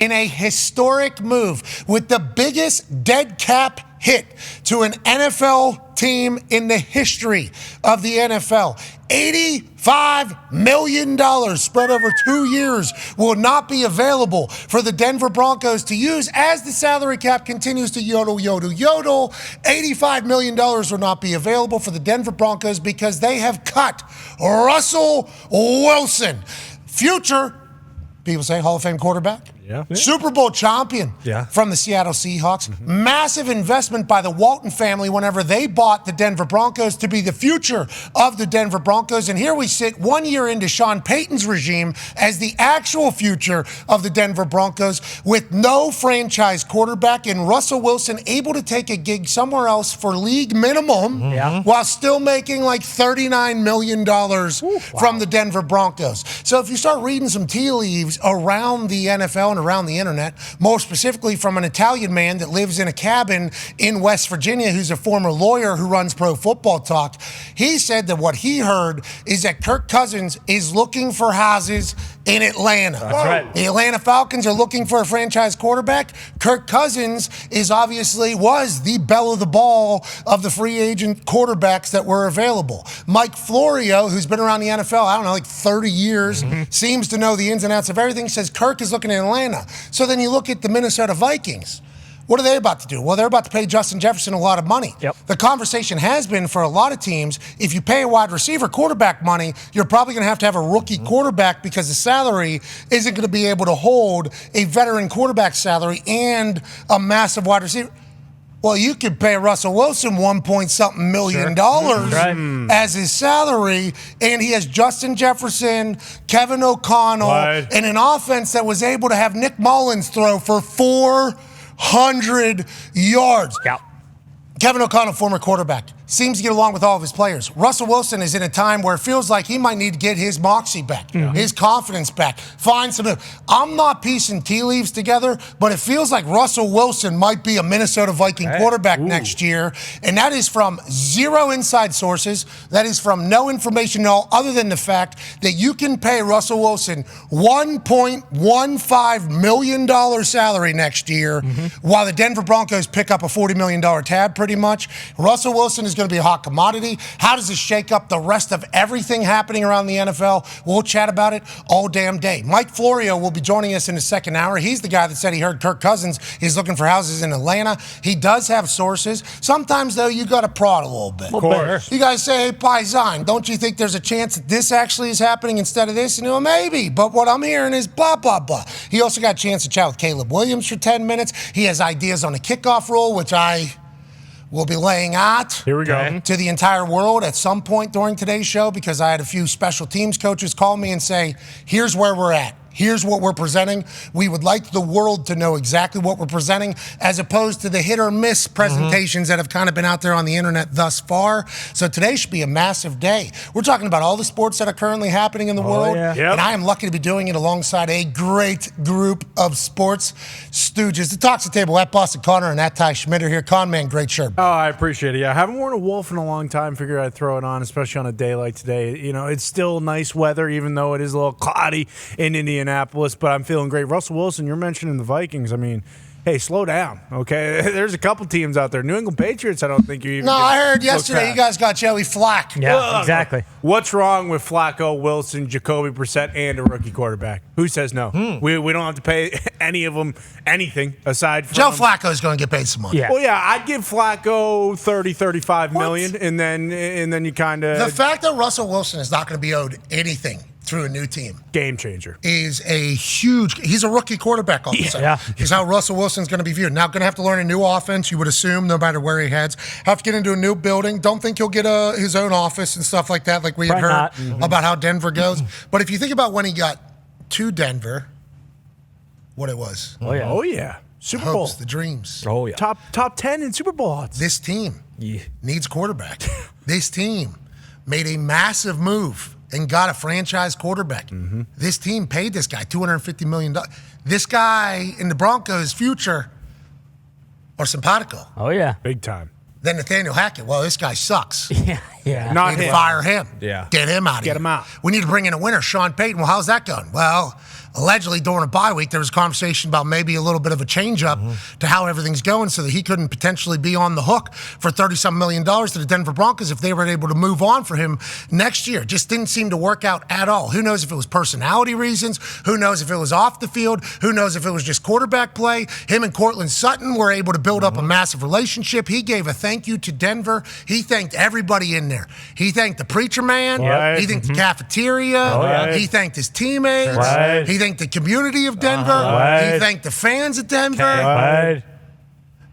in a historic move with the biggest dead cap hit to an NFL team in the history of the NFL. $85 million spread over 2 years will not be available for the Denver Broncos to use as the salary cap continues to yodel. $85 million will not be available for the Denver Broncos because they have cut Russell Wilson. Future, people say Hall of Fame quarterback. Yeah. Super Bowl champion from the Seattle Seahawks. Massive investment by the Walton family whenever they bought the Denver Broncos to be the future of the Denver Broncos. And here we sit 1 year into Sean Payton's regime as the actual future of the Denver Broncos with no franchise quarterback and Russell Wilson able to take a gig somewhere else for league minimum while still making like $39 million from the Denver Broncos. So if you start reading some tea leaves around the NFL and around the internet, more specifically from an Italian man that lives in a cabin in West Virginia who's a former lawyer who runs Pro Football Talk. He said that what he heard is that Kirk Cousins is looking for houses in Atlanta. That's right. The Atlanta Falcons are looking for a franchise quarterback. Kirk Cousins was the belle of the ball of the free agent quarterbacks that were available. Mike Florio, who's been around the NFL, like 30 years, seems to know the ins and outs of everything, says Kirk is looking at Atlanta. So then you look at the Minnesota Vikings. What are they about to do? Well, they're about to pay Justin Jefferson a lot of money. The conversation has been for a lot of teams, if you pay a wide receiver quarterback money, you're probably going to have a rookie quarterback because the salary isn't going to be able to hold a veteran quarterback salary and a massive wide receiver. Well, you could pay Russell Wilson $1.something million as his salary, and he has Justin Jefferson, Kevin O'Connell, and an offense that was able to have Nick Mullins throw for 400 yards. Kevin O'Connell, former quarterback, seems to get along with all of his players. Russell Wilson is in a time where it feels like he might need to get his moxie back, his confidence back, find some. I'm not piecing tea leaves together, but it feels like Russell Wilson might be a Minnesota Viking quarterback next year, and that is from zero inside sources. That is from no information at all other than the fact that you can pay Russell Wilson $1.15 million salary next year while the Denver Broncos pick up a $40 million tab pretty much. Russell Wilson is going to be a hot commodity. How does this shake up the rest of everything happening around the NFL? We'll chat about it all damn day. Mike Florio will be joining us in the second hour. He's the guy that said he heard Kirk Cousins is looking for houses in Atlanta. He does have sources. Sometimes, though, you got to prod a little bit. Of course. You guys say, hey, Paisan, don't you think there's a chance that this actually is happening instead of this? And maybe, but what I'm hearing is blah, blah, blah. He also got a chance to chat with Caleb Williams for 10 minutes. He has ideas on a kickoff rule, which I will be laying out to the entire world at some point during today's show because I had a few special teams coaches call me and say, here's where we're at. Here's what we're presenting. We would like the world to know exactly what we're presenting as opposed to the hit or miss presentations that have kind of been out there on the internet thus far. So today should be a massive day. We're talking about all the sports that are currently happening in the world. And I am lucky to be doing it alongside a great group of sports stooges. The Talks the Table at Boston Connor and at Ty Schmidt are here. Con man, great shirt. Oh, I appreciate it. Yeah, I haven't worn a Wolf in a long time. Figured I'd throw it on, especially on a day like today. It's still nice weather, even though it is a little cloudy in Indianapolis, but I'm feeling great. Russell Wilson, you're mentioning the Vikings. I mean, hey, slow down, okay? There's a couple teams out there. New England Patriots, I don't think you even I heard yesterday you guys got Joey Flack. Yeah, exactly. What's wrong with Flacco, Wilson, Jacoby Brissett, and a rookie quarterback? Who says no? We don't have to pay any of them anything aside from Joe Flacco is going to get paid some money. Yeah. Well, yeah, I'd give Flacco 30, 35 million, and then you kind of... The fact that Russell Wilson is not going to be owed anything through a new team. Game changer. Is a huge... He's a rookie quarterback all of a sudden. Is how Russell Wilson's going to be viewed. Now, going to have to learn a new offense, you would assume, no matter where he heads. Have to get into a new building. Don't think he'll get his own office and stuff like that, like we had heard about how Denver goes. But if you think about when he got to Denver, what it was. Oh, yeah. Super Bowl. The dreams. Oh, yeah. Top 10 in Super Bowl odds. This team needs quarterback. This team made a massive move and got a franchise quarterback. This team paid this guy $250 million. This guy in the Broncos' future are simpatico. Oh, yeah. Big time. Then Nathaniel Hackett, well, this guy sucks. Yeah. Not We need to him. fire him. Yeah. Get him out of here. Get him out. We need to bring in a winner, Sean Payton. Well, how's that going? Well, allegedly during a bye week, there was a conversation about maybe a little bit of a change-up to how everything's going so that he couldn't potentially be on the hook for $30-some million to the Denver Broncos if they were able to move on for him next year. Just didn't seem to work out at all. Who knows if it was personality reasons? Who knows if it was off the field? Who knows if it was just quarterback play? Him and Cortland Sutton were able to build up a massive relationship. He gave a thank you to Denver. He thanked everybody in there. He thanked the preacher man. Right. He thanked the cafeteria. yeah. He thanked his teammates. Right. He thanked the community of Denver. Right. He thanked the fans of Denver. Right.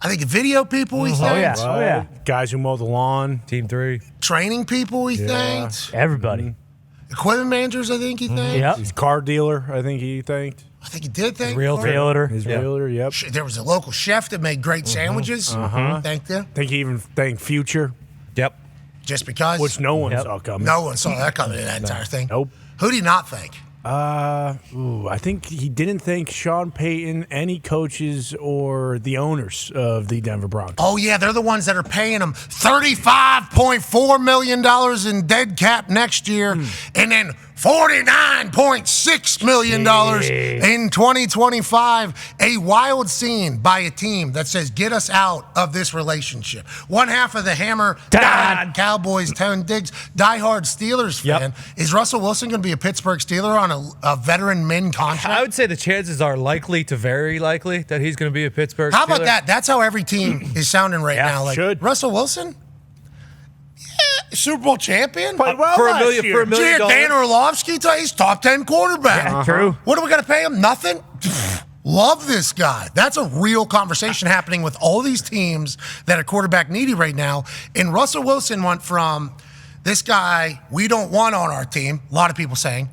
I think the video people he thanked. Oh, yeah. Guys who mow the lawn. Team 3. Training people he thanked. Everybody. Equipment managers I think he thanked. Yep. His car dealer, I think he thanked. I think he did thank. Realtor. His realtor, yep. There was a local chef that made great sandwiches. Thanked him. I think he even thanked Future, Yep. Just because. which no one Yep. saw coming. No one saw that coming in that entire thing. Nope. Who did he not thank? I think he didn't thank Sean Payton, any coaches, or the owners of the Denver Broncos. Oh, yeah, they're the ones that are paying him $35.4 million in dead cap next year and then $49.6 million in 2025. A wild scene by a team that says, get us out of this relationship. One half of the Hammer, Dad. Cowboys, Tone Diggs, diehard Steelers fan. Is Russell Wilson going to be a Pittsburgh Steeler on a veteran min contract? I would say the chances are likely to very likely that he's going to be a Pittsburgh How about Steeler. that? That's how every team is sounding right now. Like should. Russell Wilson? Yeah, Super Bowl champion? Played well for a last million- year. for a million- Dan Orlovsky, he's top 10 quarterback. Yeah, true. What are we going to pay him? Nothing? Love this guy. That's a real conversation happening with all these teams that are quarterback needy right now. And Russell Wilson went from this guy we don't want on our team. A lot of people saying.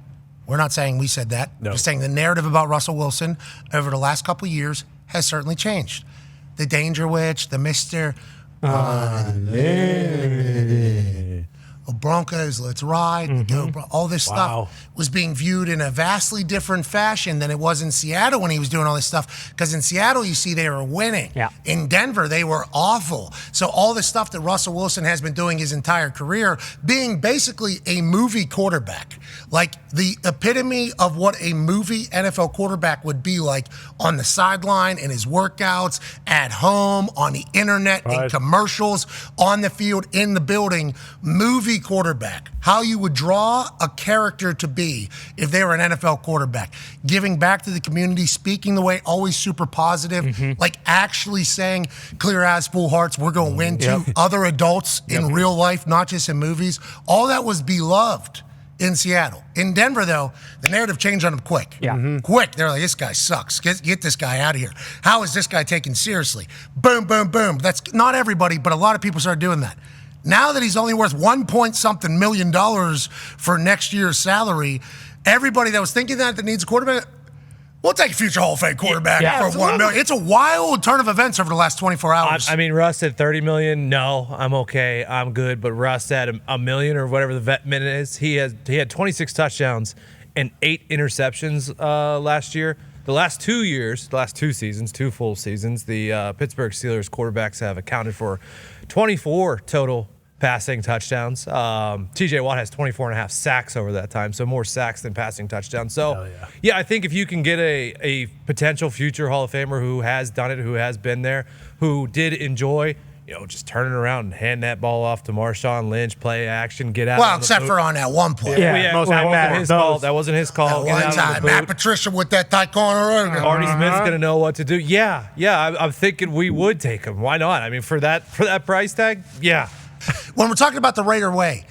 We're not saying we said that. No. Just saying the narrative about Russell Wilson over the last couple of years has certainly changed. The Danger Witch, the Mr. Broncos, let's ride, go, all this stuff was being viewed in a vastly different fashion than it was in Seattle when he was doing all this stuff. Because in Seattle, you see, they were winning. Yeah. In Denver, they were awful. So all the stuff that Russell Wilson has been doing his entire career, being basically a movie quarterback, like the epitome of what a movie NFL quarterback would be like on the sideline, in his workouts, at home, on the internet, in commercials, on the field, in the building, movie quarterback. How you would draw a character to be if they were an NFL quarterback. Giving back to the community, speaking the way, always super positive, like actually saying, clear eyes, full hearts, we're going to win to other adults in real life, not just in movies. All that was beloved in Seattle. In Denver, though, the narrative changed on him quick. Yeah. Quick. They're like, this guy sucks. Get this guy out of here. How is this guy taken seriously? Boom, boom, boom. That's not everybody, but a lot of people started doing that. Now that he's only worth $1 million for next year's salary, everybody that was thinking that needs a quarterback, we'll take a future Hall of Fame quarterback for $1 million. It's a wild turn of events over the last 24 hours. I mean, Russ said $30 million. No, I'm okay. I'm good. But Russ said a million or whatever the vet minute is. He had 26 touchdowns and 8 interceptions last year. The last 2 years, the last 2 seasons, 2 full seasons, the Pittsburgh Steelers quarterbacks have accounted for 24 total passing touchdowns. TJ Watt has 24 and a half sacks over that time, so more sacks than passing touchdowns. So, yeah, I think if you can get a potential future Hall of Famer who has done it, who has been there, who did enjoy, just turning around and hand that ball off to Marshawn Lynch, play action, get out. Well, except for on that one play. That wasn't his call. That one time, Matt Patricia with that tight corner. Artie Smith's gonna know what to do. Yeah. I'm thinking we would take him. Why not? I mean, for that price tag, yeah. When we're talking about the Raider way,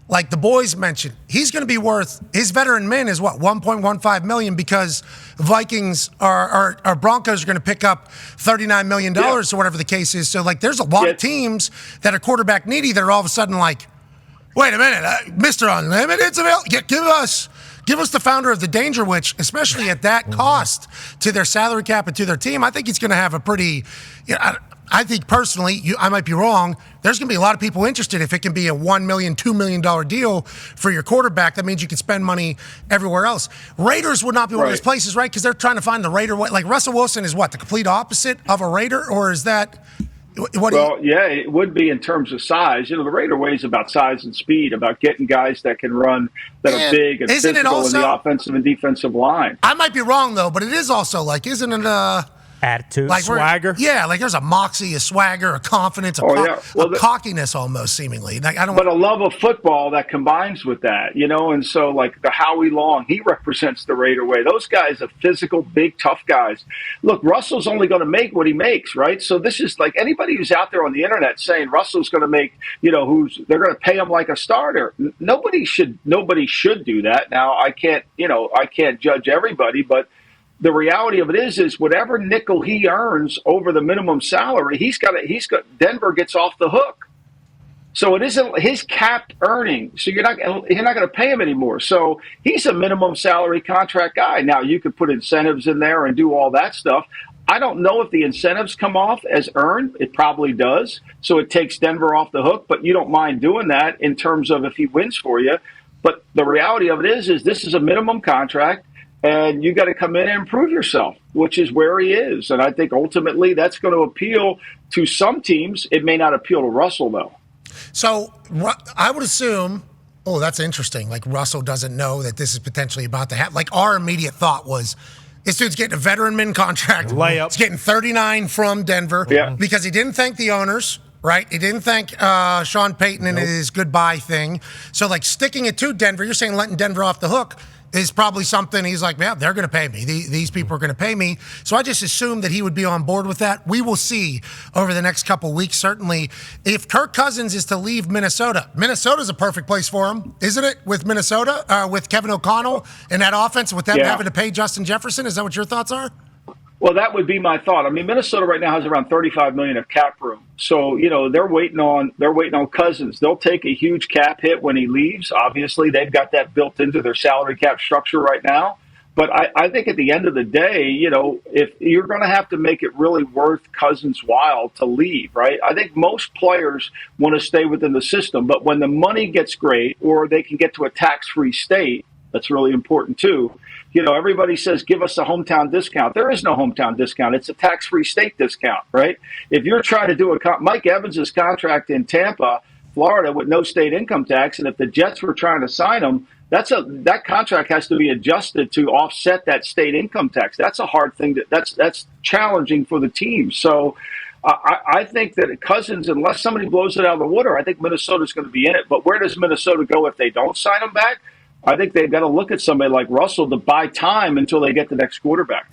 like the boys mentioned, he's going to be worth, his veteran min is what, $1.15 million, because Vikings or Broncos are going to pick up $39 million or whatever the case is. So, like, there's a lot of teams that are quarterback needy that are all of a sudden like, wait a minute, Mr. Unlimited's available. Give us the founder of the Danger Witch, especially at that cost to their salary cap and to their team. I think he's going to have a pretty, I think personally, I might be wrong, there's going to be a lot of people interested if it can be a $1 million, $2 million deal for your quarterback. That means you can spend money everywhere else. Raiders would not be one of those places, right? Because they're trying to find the Raider way. Like Russell Wilson is what, the complete opposite of a Raider? Or is that What do you, Well, yeah, it would be in terms of size. The Raider way is about size and speed, about getting guys that can run, that are big and isn't it physical in the also, offensive and defensive line. I might be wrong though, but it is also like, isn't it Attitude, like swagger. Yeah, like there's a moxie, a swagger, a confidence, a cockiness almost seemingly. Like, but a love of football that combines with that, and so like the Howie Long, he represents the Raider way. Those guys are physical, big, tough guys. Look, Russell's only going to make what he makes, right? So this is like anybody who's out there on the internet saying Russell's going to make, they're going to pay him like a starter. Nobody should do that. Now I can't judge everybody, but the reality of it is whatever nickel he earns over the minimum salary, he's got Denver gets off the hook. So it isn't his capped earning. So you're not going to pay him anymore. So he's a minimum salary contract guy. Now you could put incentives in there and do all that stuff. I don't know if the incentives come off as earned. It probably does. So it takes Denver off the hook, but you don't mind doing that in terms of if he wins for you. But the reality of it is this is a minimum contract. And you got to come in and prove yourself, which is where he is. And I think ultimately that's going to appeal to some teams. It may not appeal to Russell, though. So I would assume, that's interesting. Like Russell doesn't know that this is potentially about to happen. Like our immediate thought was, this dude's getting a veteran min contract. Layup. He's getting 39 from Denver because he didn't thank the owners. Right? He didn't thank Sean Payton in his goodbye thing. So, like, sticking it to Denver, you're saying letting Denver off the hook is probably something he's like, yeah, they're going to pay me. These people are going to pay me. So I just assumed that he would be on board with that. We will see over the next couple weeks, certainly. If Kirk Cousins is to leave Minnesota's a perfect place for him, isn't it? With Minnesota, with Kevin O'Connell and that offense, with them having to pay Justin Jefferson. Is that what your thoughts are? Well, that would be my thought. I mean, Minnesota right now has around $35 million of cap room. So, they're waiting on Cousins. They'll take a huge cap hit when he leaves. Obviously, they've got that built into their salary cap structure right now. But I think at the end of the day, if you're going to have to make it really worth Cousins' while to leave, right? I think most players want to stay within the system. But when the money gets great or they can get to a tax-free state, that's really important too. Everybody says, give us a hometown discount. There is no hometown discount. It's a tax-free state discount, right? If you're trying to do Mike Evans' contract in Tampa, Florida, with no state income tax, and if the Jets were trying to sign him, that contract has to be adjusted to offset that state income tax. That's a hard thing. That's challenging for the team. So I think that Cousins, unless somebody blows it out of the water, I think Minnesota's going to be in it. But where does Minnesota go if they don't sign him back? I think they've got to look at somebody like Russell to buy time until they get the next quarterback.